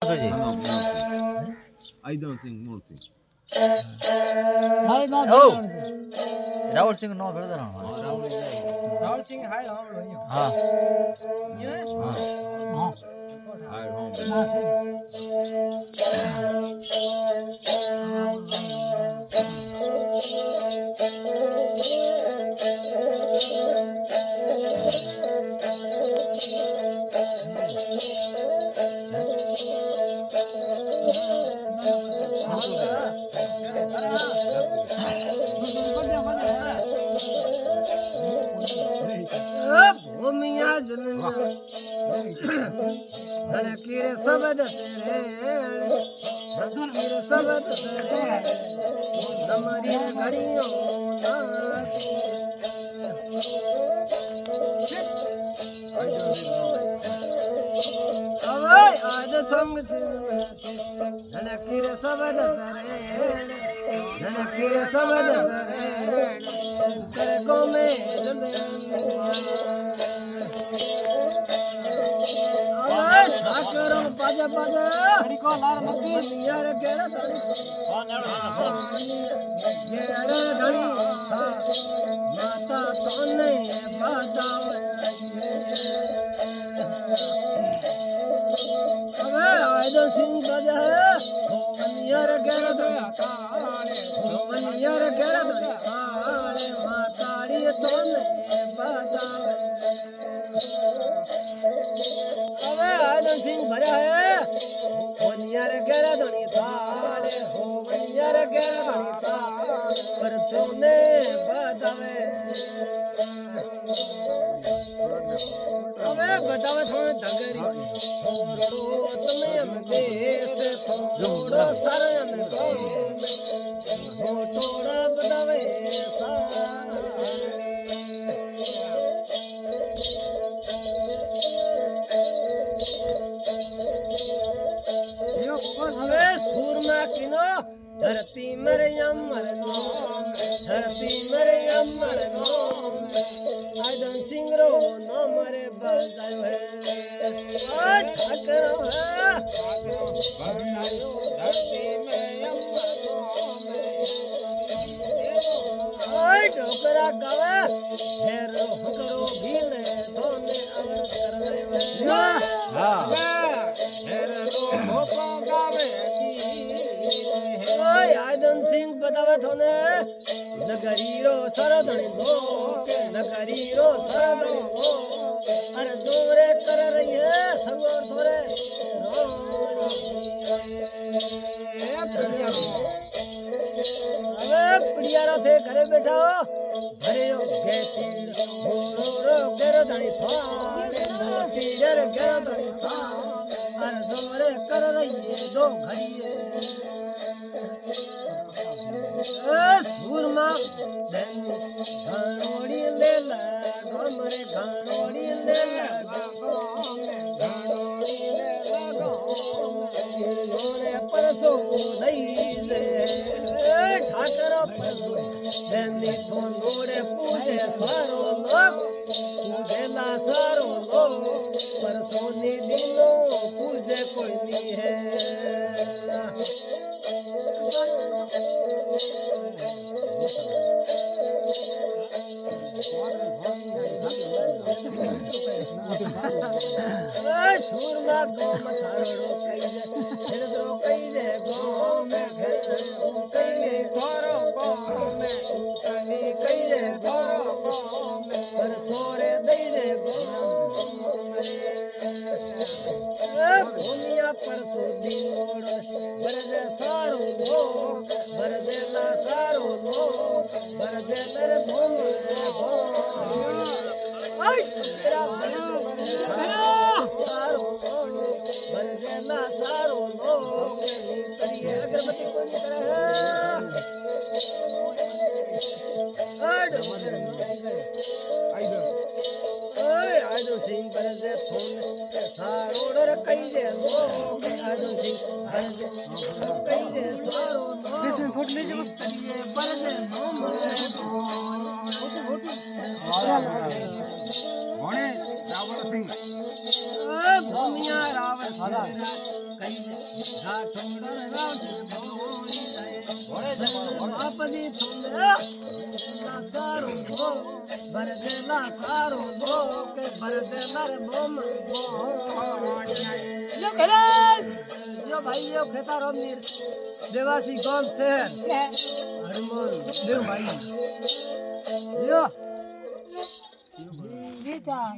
આઈદન સિંહ મોલસિંહ રાવળ સિંહ નો ભેળો રાવળ સિંહ હાય હાવળો હા कीरे सबद तेरे कीरे सबद तेरे नमरी घड़ियों आज संग कीरे सबद सरे कीरे सबद सरे तेरे को में ठाकरों पाजा पाजा हरिको लार मक्की यार केरा धड़ी केरा धड़ी माता तोने बतावे अबे आइदो सिंह बाजा है यार केरा धड़ी यार केरा धड़ी माताड़ी तोने बतावे सिंह भरा है वनियार गेरा धनी थाले हो वनियार गेरा धनी थाले पर तूने बतावे अबे बतावे थोड़े डगरी थोड़ो तुम्हें हम देश थोड़ो सारे हम को थोड़ा बतावे धरती मेरे अमर नाम धरती मेरे अमर नाम आइदन सिंह रो नो मरे बजायो है ठाकरो है धरती मेरे अमर नाम ओए डोकरा गावे फेर करो भीले तोने अवर करवे हां फेर रो भोपा गावे आइदन सिंह बतावे थोने नगरीरो सरदणी लो नगरीरो सरदणी लो अरे दोरे कर रही है सगोर थोरे अबे पिड़ियारो थे घरे बैठा हो घरे हो गेती रो गेरो धणी थाले तीर गेरो धणी थाले अरे दोरे कर रही है दो घड़िए सूरमा घाणोड़ी ले लगा मरे घाणोड़ी ले लगा घाणोड़ी ले लगा गोरे परसो नहीं दे ठाकर परसो देनी तो नोड़े पूजे सारो लोग पूजे ला सारो लोग परसो नी दिनों पूजे कोई नहीं है सूरमा गो मथारो कई जे हेदरो कई जे गो में घर कई जे गोरो गो में कई कई जे गोरो गो में पर सोरे दई जे गो दुनिया पर सुधी मोड़ बरजे सारो लो बरजे ला सारो लो बरजे तेरे भूम आई तेरा सारो बरजेला सारो लो करिए अगरबत्ती को नहीं करे आइदो सिंह बरजे फोन सारो डर कई जे लो आइदो सिंह बरजे कई जे सारो किसमें फोटो ले जाओ करिए बरजे मोने रावण सिंह भूमिया रावण કઈ દે રાઠોડ રાવણ ભોણી જાય ભણે છે મારો, ભણે. બાપજી તમને સારું ગો ભરજેલા સારું ગો કે ભરજેલા રે બોમ જો ભાઈઓ ખેતારો નીર દેવાસી ગામ શહેર હરમોન દેવ ભાઈ જીતા